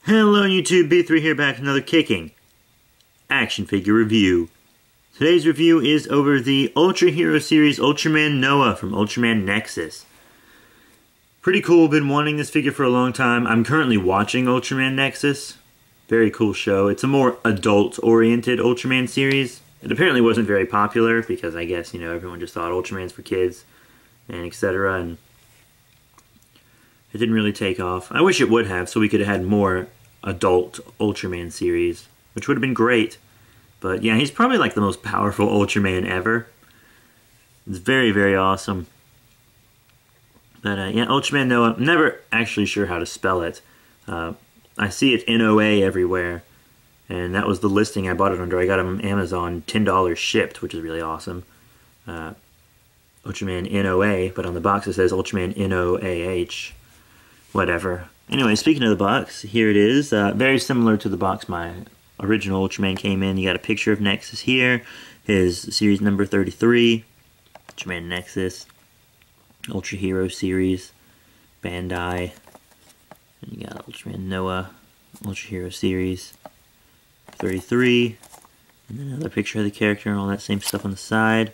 Hello YouTube, B3 here back with another kicking action figure review. Today's review is over the Ultra Hero series Ultraman Noa from Ultraman Nexus. Pretty cool, been wanting this figure for a long time. I'm currently watching Ultraman Nexus. Very cool show. It's a more adult-oriented Ultraman series. It apparently wasn't very popular because I guess, everyone just thought Ultraman's for kids and etc. and it didn't really take off. I wish it would have, so we could have had more adult Ultraman series, which would have been great. But yeah, he's probably like the most powerful Ultraman ever. It's very, very awesome. But yeah, Ultraman Noa, I'm never actually sure how to spell it. I see it N.O.A. everywhere, and that was the listing I bought it under. I got it on Amazon, $10 shipped, which is really awesome. Ultraman N.O.A., but on the box it says Ultraman N.O.A.H. Whatever. Anyway, speaking of the box, here it is. Very similar to the box my original Ultraman came in. You got a picture of Nexus here. His series number 33. Ultraman Nexus. Ultra Hero series. Bandai. And you got Ultraman Noa. Ultra Hero series. 33. And then another picture of the character and all that same stuff on the side.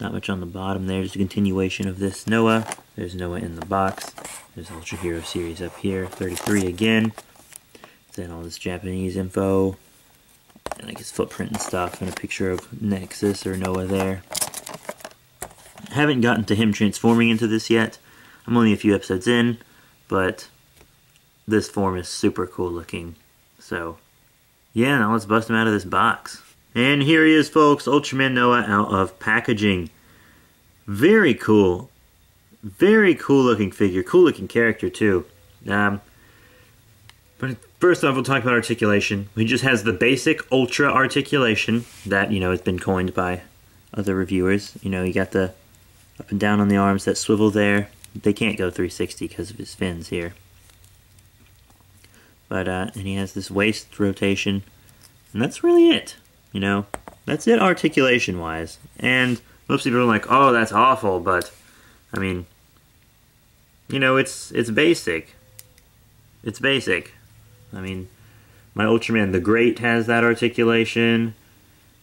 Not much on the bottom there. Just a continuation of this Noa. There's Noa in the box. There's Ultra Hero series up here. 33 again. Then all this Japanese info. And like his footprint and stuff. And a picture of Nexus or Noa there. I haven't gotten to him transforming into this yet. I'm only a few episodes in. But this form is super cool looking. So yeah, now let's bust him out of this box. And here he is, folks, Ultraman Noa out of packaging. Very cool. Very cool looking figure. Cool looking character, too. But first off, we'll talk about articulation. He just has the basic Ultra articulation that, has been coined by other reviewers. You got the up and down on the arms, that swivel there. They can't go 360 because of his fins here. But, and he has this waist rotation. And that's really it. That's it articulation-wise. And most people are like, oh, that's awful, but, I mean, it's basic. It's basic. I mean, my Ultraman the Great has that articulation.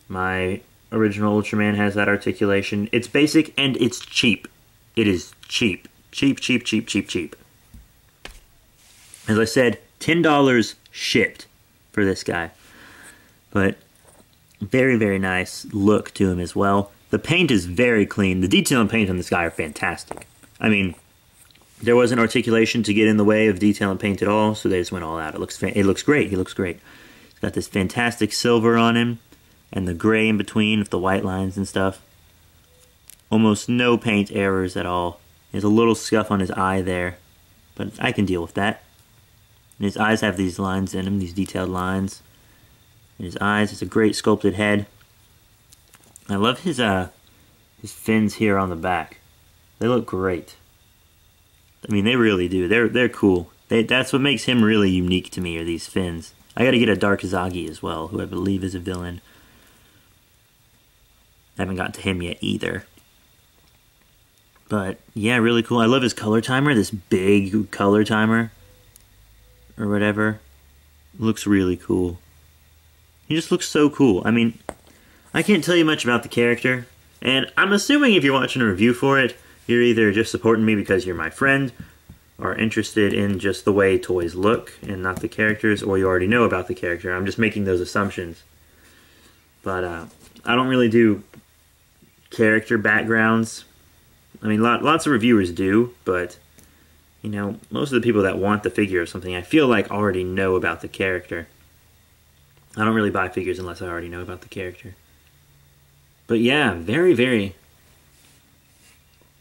My original Ultraman has that articulation. It's basic and it's cheap. It is cheap. Cheap, cheap, cheap, cheap, cheap. As I said, $10 shipped for this guy. But very, very nice look to him as well. The paint is very clean. The detail and paint on this guy are fantastic. I mean, there wasn't articulation to get in the way of detail and paint at all, so they just went all out. It looks great. He looks great. He's got this fantastic silver on him, and the gray in between with the white lines and stuff. Almost no paint errors at all. He has a little scuff on his eye there, but I can deal with that. And his eyes have these lines in them, these detailed lines. In his eyes, it's a great sculpted head. I love his fins here on the back. They look great. I mean, they really do. They're cool. That's what makes him really unique to me, are these fins. I gotta get a Dark Zagi as well, who I believe is a villain. I haven't gotten to him yet either. But yeah, really cool. I love his color timer, this big color timer. Or whatever. Looks really cool. He just looks so cool. I mean, I can't tell you much about the character, and I'm assuming if you're watching a review for it, you're either just supporting me because you're my friend, or interested in just the way toys look, and not the characters, or you already know about the character. I'm just making those assumptions. But, I don't really do character backgrounds. I mean, lots of reviewers do, but, most of the people that want the figure or something, I feel like already know about the character. I don't really buy figures unless I already know about the character. But yeah, very, very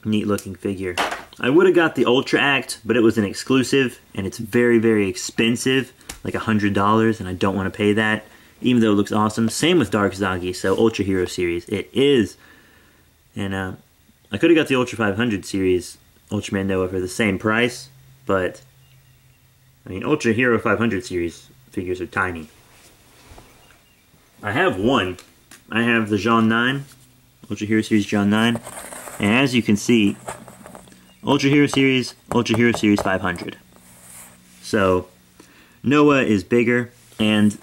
neat looking figure. I would have got the Ultra Act, but it was an exclusive, and it's very, very expensive, like $100, and I don't want to pay that, even though it looks awesome. Same with Dark Zagi, so Ultra Hero series, it is. And I could have got the Ultra 500 series Ultraman Noa for the same price, but I mean, Ultra Hero 500 series figures are tiny. I have one. I have the John 9, Ultra Hero Series John 9, and as you can see, Ultra Hero Series 500. So, Noa is bigger, and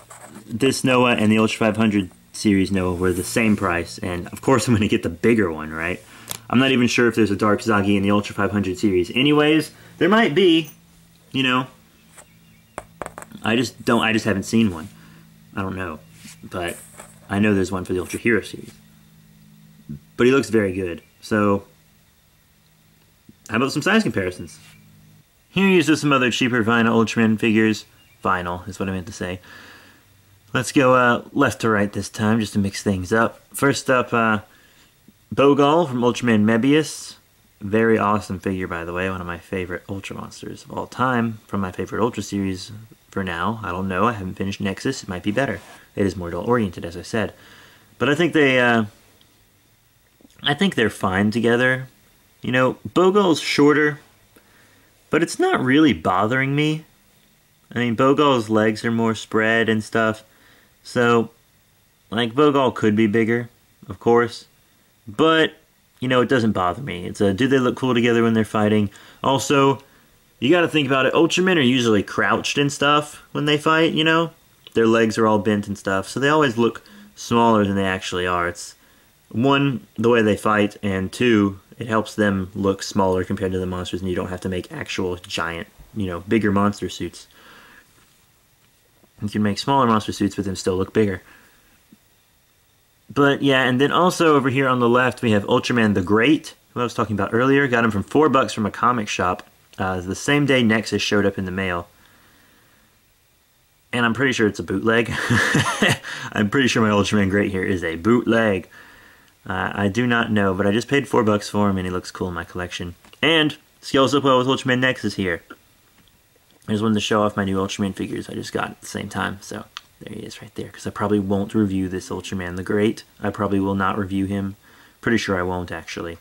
this Noa and the Ultra 500 series Noa were the same price, and of course I'm going to get the bigger one, right? I'm not even sure if there's a Dark Zagi in the Ultra 500 series. Anyways, there might be, you know. I just haven't seen one. I don't know, but I know there's one for the Ultra Hero series. But he looks very good, so how about some size comparisons? Here here's just some other cheaper vinyl Ultraman figures. Vinyl is what I meant to say. Let's go left to right this time, just to mix things up. First up, Bogal from Ultraman Mebius. Very awesome figure, by the way. One of my favorite Ultra monsters of all time. From my favorite Ultra series for now. I don't know. I haven't finished Nexus. It might be better. It is more adult-oriented, as I said. But I think they're fine together. You know, Bogal's shorter, but it's not really bothering me. I mean, Bogal's legs are more spread and stuff. So, like, Bogal could be bigger, of course. But, you know, it doesn't bother me. It's do they look cool together when they're fighting? Also, you gotta think about it. Ultramen are usually crouched and stuff when they fight, you know? Their legs are all bent and stuff. So they always look smaller than they actually are. It's, one, the way they fight, and two, it helps them look smaller compared to the monsters, and you don't have to make actual giant, you know, bigger monster suits. You can make smaller monster suits, but them still look bigger. But yeah, and then also over here on the left, we have Ultraman the Great, who I was talking about earlier. Got him from $4 from a comic shop. The same day Nexus showed up in the mail. And I'm pretty sure it's a bootleg. I'm pretty sure my Ultraman Great here is a bootleg. I do not know, but I just paid $4 for him, and he looks cool in my collection. And scales up well with Ultraman Nexus here. I just wanted to show off my new Ultraman figures I just got at the same time, so there he is right there. Because I probably won't review this Ultraman the Great. I probably will not review him. Pretty sure I won't, actually.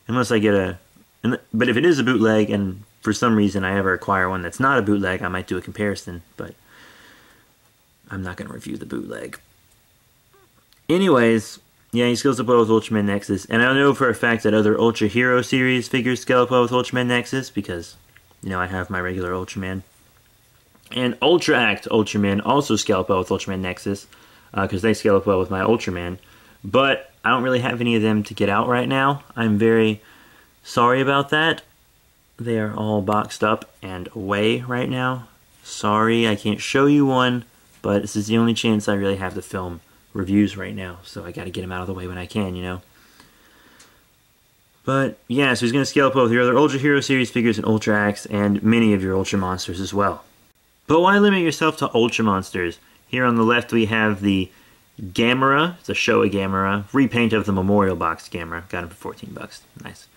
Unless I get a... But if it is a bootleg, and for some reason I ever acquire one that's not a bootleg, I might do a comparison, but I'm not going to review the bootleg. Anyways, yeah, he scales up well with Ultraman Nexus, and I know for a fact that other Ultra Hero series figures scale up well with Ultraman Nexus, because, you know, I have my regular Ultraman. And Ultra Act Ultraman also scale up well with Ultraman Nexus, because they scale up well with my Ultraman. But I don't really have any of them to get out right now. I'm very sorry about that. They are all boxed up and away right now. Sorry, I can't show you one, but this is the only chance I really have to film reviews right now, so I gotta get them out of the way when I can, you know. But yeah, so he's gonna scale up well with your other Ultra Hero series figures and Ultra Acts, and many of your Ultra monsters as well. But why limit yourself to Ultra monsters? Here on the left we have the Gamera. It's a Showa Gamera, repaint of the Memorial Box Gamera. Got him for $14. Nice.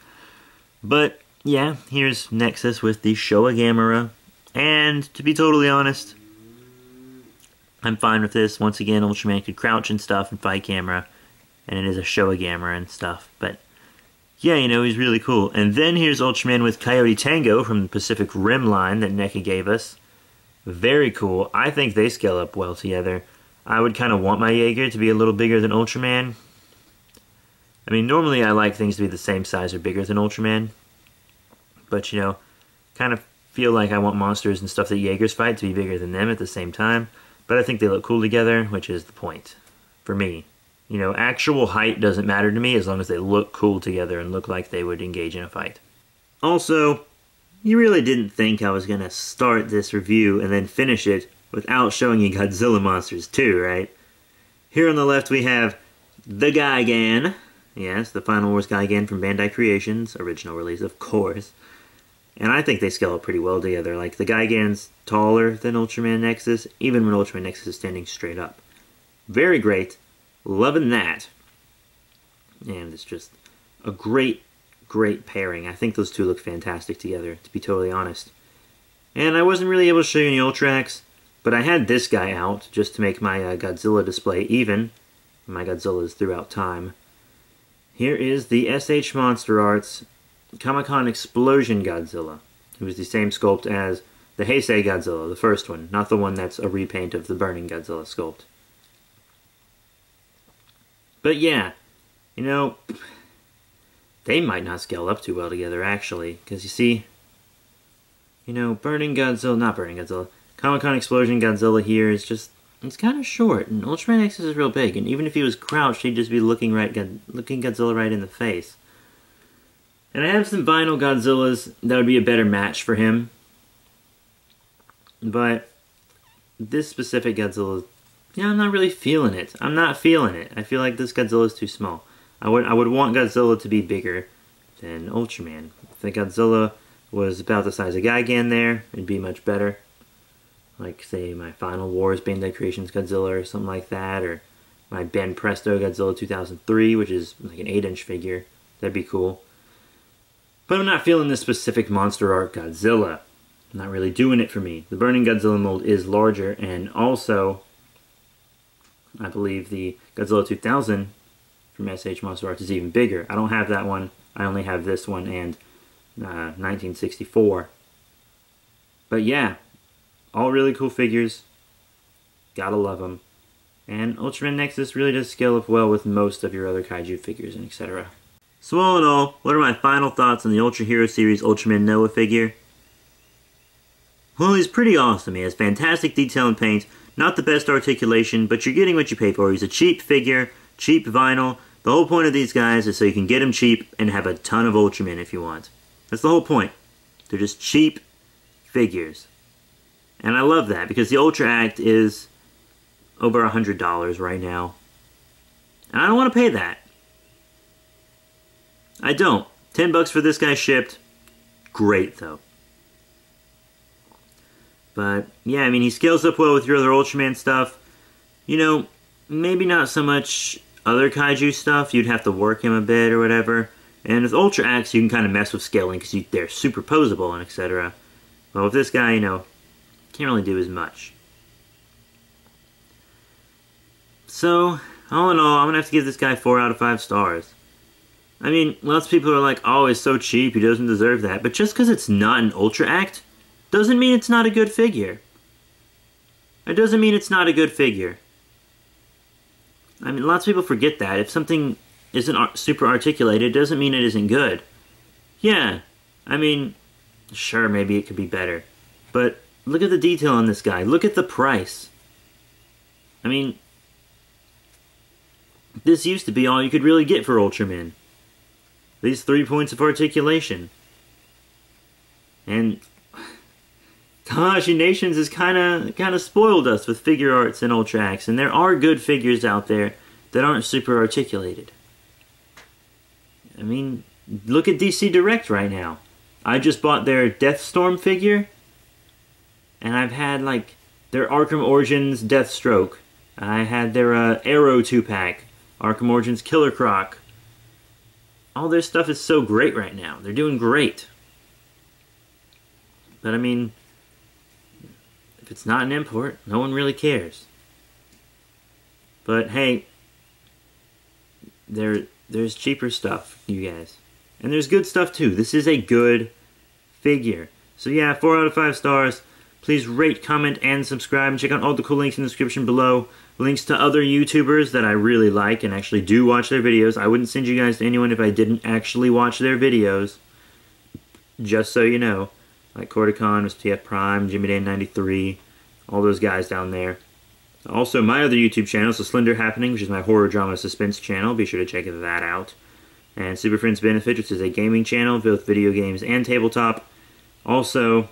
But yeah, here's Nexus with the Showa Gamera, and to be totally honest, I'm fine with this. Once again, Ultraman could crouch and stuff and fight Gamera, and it is a Showa Gamera and stuff, but yeah, you know, he's really cool. And then here's Ultraman with Coyote Tango from the Pacific Rim line that N.E.C.A gave us. Very cool. I think they scale up well together. I would kind of want my Jaeger to be a little bigger than Ultraman. I mean, normally I like things to be the same size or bigger than Ultraman. But, you know, kind of feel like I want monsters and stuff that Jaegers fight to be bigger than them at the same time. But I think they look cool together, which is the point for me. You know, actual height doesn't matter to me as long as they look cool together and look like they would engage in a fight. Also, you really didn't think I was going to start this review and then finish it without showing you Godzilla monsters too, right? Here on the left we have the Gigan. Yes, the Final Wars Gigan from Bandai Creations, original release, of course. And I think they scale up pretty well together. Like, the Gigan's taller than Ultraman Nexus, even when Ultraman Nexus is standing straight up. Very great. Loving that. And it's just a great, great pairing. I think those two look fantastic together, to be totally honest. And I wasn't really able to show you any Ultrax, but I had this guy out just to make my Godzilla display even. My Godzillas throughout time. Here is the SH Monster Arts Comic-Con Explosion Godzilla, who is the same sculpt as the Heisei Godzilla, the first one, not the one that's a repaint of the Burning Godzilla sculpt. But yeah, you know, they might not scale up too well together, actually, because you see, you know, Burning Godzilla, not Burning Godzilla, Comic-Con Explosion Godzilla here is just, it's kind of short, and Ultraman X is real big, and even if he was crouched, he'd just be looking Godzilla right in the face. And I have some vinyl Godzillas that would be a better match for him. But this specific Godzilla, yeah, I'm not really feeling it. I'm not feeling it. I feel like this Godzilla is too small. I would want Godzilla to be bigger than Ultraman. If the Godzilla was about the size of Gigan there, it'd be much better. Like, say, my Final Wars Bandai Creations Godzilla or something like that, or my Ben Presto Godzilla 2003, which is like an 8-inch figure. That'd be cool. But I'm not feeling this specific monster art Godzilla. Not really doing it for me. The Burning Godzilla mold is larger, and also, I believe the Godzilla 2000 from SH Monster Arts is even bigger. I don't have that one. I only have this one and 1964. But yeah, all really cool figures. Gotta love them. And Ultraman Nexus really does scale up well with most of your other kaiju figures and etc. So all in all, what are my final thoughts on the Ultra Hero Series Ultraman Noa figure? Well, he's pretty awesome. He has fantastic detail and paint, not the best articulation, but you're getting what you pay for. He's a cheap figure, cheap vinyl. The whole point of these guys is so you can get them cheap and have a ton of Ultraman if you want. That's the whole point. They're just cheap figures. And I love that, because the Ultra Act is over $100 right now. And I don't want to pay that. I don't. $10 for this guy shipped. Great, though. But, yeah, I mean, he scales up well with your other Ultraman stuff. You know, maybe not so much other kaiju stuff. You'd have to work him a bit or whatever. And with Ultra Acts, you can kind of mess with scaling because they're superposable and etc. But with this guy, you know, can't really do as much. So, all in all, I'm going to have to give this guy 4 out of 5 stars. I mean, lots of people are like, oh, he's so cheap, he doesn't deserve that. But just because it's not an Ultra Act, doesn't mean it's not a good figure. It doesn't mean it's not a good figure. I mean, lots of people forget that. If something isn't super articulated, it doesn't mean it isn't good. Yeah, I mean, sure, maybe it could be better. But look at the detail on this guy. Look at the price. I mean, this used to be all you could really get for Ultraman. These 3 points of articulation. And Tanahashi Nations has kind of spoiled us with figure arts and Ultra Acts, and there are good figures out there that aren't super articulated. I mean, look at DC Direct right now. I just bought their Deathstorm figure, and I've had like their Arkham Origins Deathstroke. I had their Arrow 2-pack, Arkham Origins Killer Croc. All their stuff is so great right now. They're doing great. But I mean, if it's not an import, no one really cares. But hey, there's cheaper stuff, you guys. And there's good stuff too. This is a good figure. So yeah, 4 out of 5 stars. Please rate, comment, and subscribe. And check out all the cool links in the description below. Links to other YouTubers that I really like and actually do watch their videos. I wouldn't send you guys to anyone if I didn't actually watch their videos. Just so you know. Like Corticon, was TF Prime, Jimmy Dan 93, all those guys down there. Also, my other YouTube channel is The Slender Happening, which is my horror drama suspense channel. Be sure to check that out. And Super Friends Benefit, which is a gaming channel, both video games and tabletop. Also,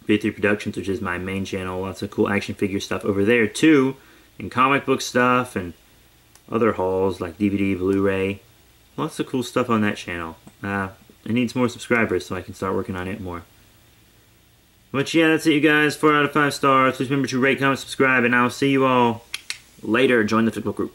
B3 Productions, which is my main channel. Lots of cool action figure stuff over there, too. And comic book stuff and other hauls like DVD, Blu-ray. Lots of cool stuff on that channel. It needs more subscribers so I can start working on it more. But yeah, that's it, you guys. 4 out of 5 stars. Please remember to rate, comment, subscribe, and I'll see you all later. Join the FIGPLA group.